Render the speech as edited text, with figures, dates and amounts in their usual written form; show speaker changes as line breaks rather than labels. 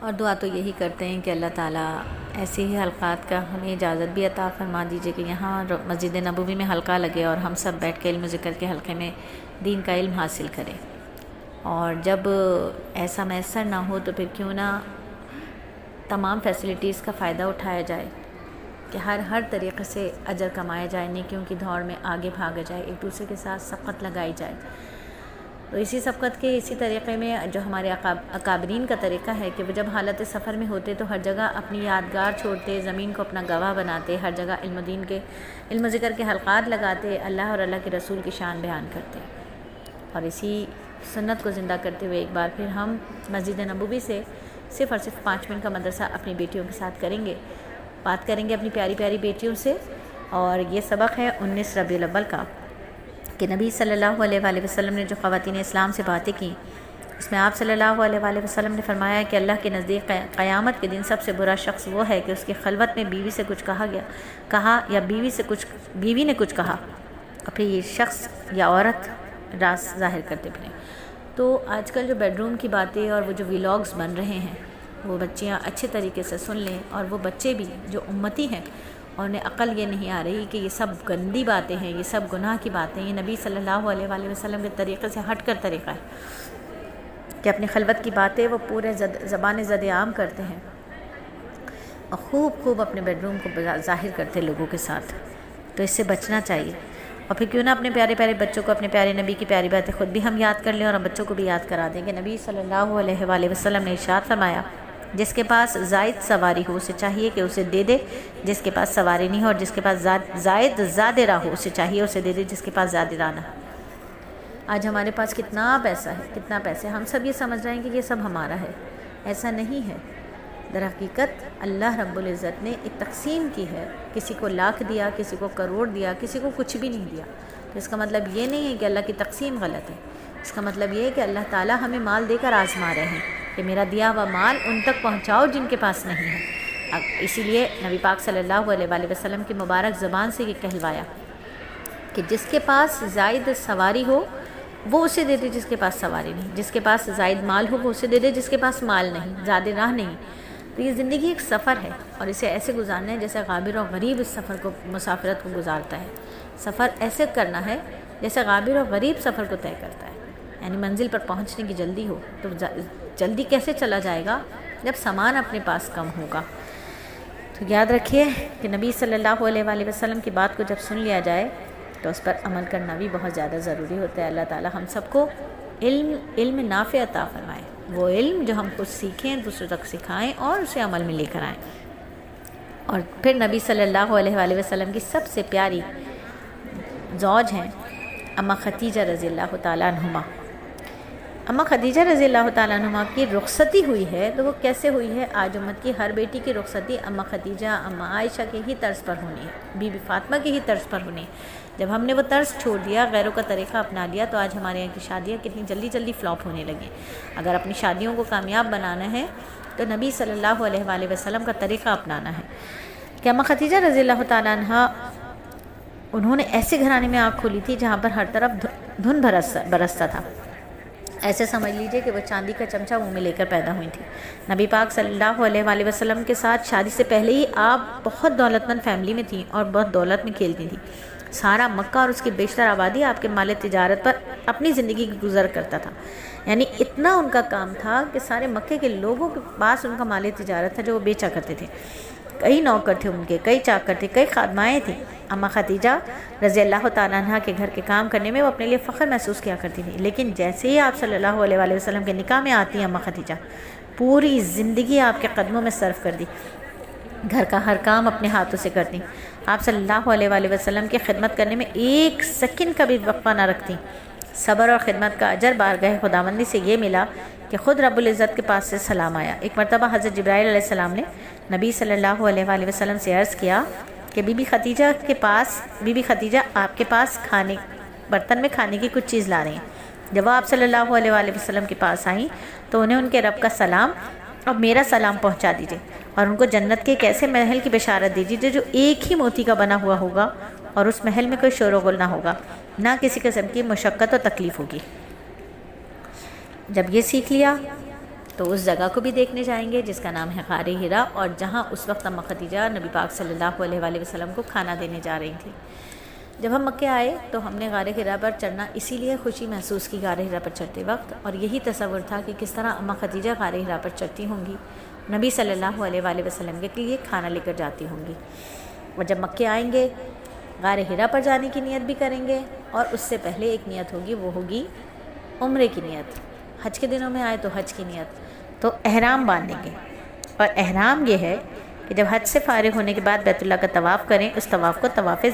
اور دعا تو یہی کرتے ہیں کہ اللہ تعالیٰ ایسے ہی حلقات کا ہمیں اجازت بھی عطا فرما دیجیے کہ یہاں مسجد نبوی میں حلقہ لگے اور ہم سب بیٹھ کے علم و ذکر کے حلقے میں دین کا علم حاصل کریں۔ اور جب ایسا میسر نہ ہو تو پھر کیوں نہ تمام فیسلٹیز کا فائدہ اٹھایا جائے کہ ہر طریقے سے اجر کمایا جائے، نیکیوں کی دوڑ میں آگے بھاگا جائے، ایک دوسرے کے ساتھ سبقت لگائی جائے۔ تو اسی سبقت کے اسی طریقے میں جو ہمارے اکابرین کا طریقہ ہے کہ وہ جب حالت سفر میں ہوتے تو ہر جگہ اپنی یادگار چھوڑتے، زمین کو اپنا گواہ بناتے، ہر جگہ علم و ذکر کے حلقات لگاتے، اللہ اور اللہ کے رسول کی شان بیان کرتے۔ اور اسی سنت کو زندہ کرتے ہوئے ایک بار پھر ہم مسجد نبوی سے صرف اور صرف 5 منٹ کا مدرسہ اپنی بیٹیوں کے ساتھ کریں گے، بات کریں گے اپنی پیاری پیاری بیٹیوں سے۔ اور یہ سبق ہے 19 ربیع الاول کا کہ نبی صلی اللہ علیہ وآلہ وسلم نے جو خواتین اسلام سے باتیں کی، اس میں آپ صلی اللہ علیہ وآلہ وسلم نے فرمایا کہ اللہ کے نزدیک قیامت کے دن سب سے برا شخص وہ ہے کہ اس کی خلوت میں بیوی سے کچھ کہا یا بیوی نے کچھ کہا اور پھر یہ شخص یا عورت راز ظاہر کرتے پھریں۔ تو آج کل جو بیڈ روم کی باتیں اور وہ جو ولاگز بن رہے ہیں وہ بچیاں اچھے طریقے سے سن لیں، اور وہ بچے بھی جو امتی ہیں اور انہیں عقل یہ نہیں آ رہی کہ یہ سب گندی باتیں ہیں، یہ سب گناہ کی باتیں، یہ نبی صلی اللہ علیہ وآلہ وسلم کے طریقے سے ہٹ کر طریقہ ہے کہ اپنی خلوت کی باتیں وہ پورے زبان زد عام کرتے ہیں اور خوب اپنے بیڈ روم کو ظاہر کرتے لوگوں کے ساتھ۔ تو اس سے بچنا چاہیے، اور پھر کیوں نہ اپنے پیارے پیارے بچوں کو اپنے پیارے نبی کی پیاری باتیں خود بھی ہم یاد کر لیں اور بچوں کو بھی یاد کرا دیں کہ نبی صلی اللہ علیہ وآلہ وسلم نے ارشاد فرمایا جس کے پاس زائد سواری ہو اسے چاہیے کہ اسے دے دے جس کے پاس سواری نہیں ہو، اور جس کے پاس زائد راہ ہو اسے چاہیے اسے دے دے جس کے پاس زیادہ راہ نہ ہو۔ آج ہمارے پاس کتنا پیسہ ہے، ہم سب یہ سمجھ رہے ہیں کہ یہ سب ہمارا ہے، ایسا نہیں ہے۔ در حقیقت اللہ رب العزت نے ایک تقسیم کی ہے، کسی کو لاکھ دیا، کسی کو کروڑ دیا، کسی کو کچھ بھی نہیں دیا۔ تو اس کا مطلب یہ نہیں ہے کہ اللہ کی تقسیم غلط ہے، اس کا مطلب یہ ہے کہ اللہ تعالیٰ ہمیں مال دے کر آزما رہے ہیں کہ میرا دیا ہوا مال ان تک پہنچاؤ جن کے پاس نہیں ہے۔ اسی لیے نبی پاک صلی اللہ علیہ وآلہ وسلم کی مبارک زبان سے یہ کہلوایا کہ جس کے پاس زائد سواری ہو وہ اسے دے دے جس کے پاس سواری نہیں، جس کے پاس زائد مال ہو وہ اسے دے دے جس کے پاس مال نہیں، زیادہ راہ نہیں۔ تو یہ زندگی ایک سفر ہے اور اسے ایسے گزارنا ہے جیسے غابر اور غریب اس سفر کو، مسافرت کو گزارتا ہے۔ سفر ایسے کرنا ہے جیسے غابر اور غریب سفر کو طے کرتا ہے، یعنی منزل پر پہنچنے کی جلدی ہو۔ تو جلدی کیسے چلا جائے گا جب سامان اپنے پاس کم ہوگا۔ تو یاد رکھیے کہ نبی صلی اللہ علیہ وآلہ وسلم کی بات کو جب سن لیا جائے تو اس پر عمل کرنا بھی بہت زیادہ ضروری ہوتا ہے۔ اللہ تعالی ہم سب کو علم نافع عطا فرمائے، وہ علم جو ہم خود سیکھیں، دوسروں تک سکھائیں اور اسے عمل میں لے کر آئیں۔ اور پھر نبی صلی اللہ علیہ وآلہ وسلم کی سب سے پیاری زوج ہیں اماں خدیجہ رضی اللہ تعالیٰ عنہما۔ اماں خدیجہ رضی اللہ تعالیٰ عنہما کی رخصتی ہوئی ہے تو وہ کیسے ہوئی ہے؟ آج امت کی ہر بیٹی کی رخصتی اماں خدیجہ، اماں عائشہ کے ہی طرز پر ہونی ہے، بی بی فاطمہ کے ہی طرز پر ہونی ہے۔ جب ہم نے وہ طرز چھوڑ دیا، غیروں کا طریقہ اپنا لیا، تو آج ہمارے یہاں کی شادیاں کتنی جلدی فلاپ ہونے لگیں۔ اگر اپنی شادیوں کو کامیاب بنانا ہے تو نبی صلی اللہ علیہ وآلہ وسلم کا طریقہ اپنانا ہے کہ اماں خدیجہ رضی اللہ تعالیٰ عنہا انہوں نے ایسے گھرانے میں آنکھ کھولی تھی جہاں پر ہر طرف دھن برستا تھا۔ ایسے سمجھ لیجئے کہ وہ چاندی کا چمچہ منہ میں لے کر پیدا ہوئی تھی۔ نبی پاک صلی اللہ علیہ وآلہ وسلم کے ساتھ شادی سے پہلے ہی آپ بہت دولت مند فیملی میں تھیں اور بہت دولت میں کھیلتی تھیں۔ سارا مکہ اور اس کی بیشتر آبادی آپ کے مال تجارت پر اپنی زندگی کی گزر کرتا تھا، یعنی اتنا ان کا کام تھا کہ سارے مکے کے لوگوں کے پاس ان کا مال تجارت تھا جو وہ بیچا کرتے تھے۔ کئی نوکر تھے ان کے، کئی چاکر تھے، کئی خادمائیں تھیں۔ اماں خدیجہ رضی اللہ تعالیٰ عنہ کے گھر کے کام کرنے میں وہ اپنے لیے فخر محسوس کیا کرتی تھیں، لیکن جیسے ہی آپ صلی اللہ علیہ وآلہ وسلم کے نکاح میں آتی ہیں اماں خدیجہ، پوری زندگی آپ کے قدموں میں صرف کر دی، گھر کا ہر کام اپنے ہاتھوں سے کرتی، آپ صلی اللہ علیہ وآلہ وسلم کی خدمت کرنے میں ایک سیکنڈ کا بھی وقفہ نہ رکھتی۔ صبر اور خدمت کا اجر بارگاہ خداوندی سے یہ ملا کہ خود رب العزت کے پاس سے سلام آیا۔ ایک مرتبہ حضرت جبرائیل علیہ السلام نے نبی صلی اللہ علیہ وآلہ وسلم سے عرض کیا کہ بی بی خدیجہ آپ کے پاس برتن میں کھانے کی کچھ چیز لا رہی ہیں۔ جب وہ آپ صلی اللہ علیہ وآلہ وسلم کے پاس آئیں تو انہیں ان کے رب کا سلام اور میرا سلام پہنچا دیجئے، اور ان کو جنت کے ایک ایسے محل کی بشارت دیجیے جو ایک ہی موتی کا بنا ہوا ہوگا اور اس محل میں کوئی شور و غل نہ ہوگا، نہ کسی قسم کی مشقت و تکلیف ہوگی۔ جب یہ سیکھ لیا تو اس جگہ کو بھی دیکھنے جائیں گے جس کا نام ہے غار حرا، اور جہاں اس وقت اماں خدیجہ نبی پاک صلی اللہ علیہ وآلہ وسلم کو کھانا دینے جا رہی تھی۔ جب ہم مکے آئے تو ہم نے غار حرا پر چڑھنا اسی لیے خوشی محسوس کی غار حرا پر چڑھتے وقت، اور یہی تصور تھا کہ کس طرح اماں خدیجہ غار حرا پر چڑھتی ہوں گی، نبی صلی اللہ علیہ وآلہ وسلم کے لیے کھانا لے کر جاتی ہوں گی۔ اور جب مکے آئیں گے غار حرا پر جانے کی نیت بھی کریں گے، اور اس سے پہلے ایک نیت ہوگی، وہ ہوگی عمرے کی نیت۔ حج کے دنوں میں آئے تو حج کی نیت، تو احرام باندھیں گے، اور احرام یہ ہے کہ جب حج سے فارغ ہونے کے بعد بیت اللہ کا طواف کریں، اس طواف کو طواف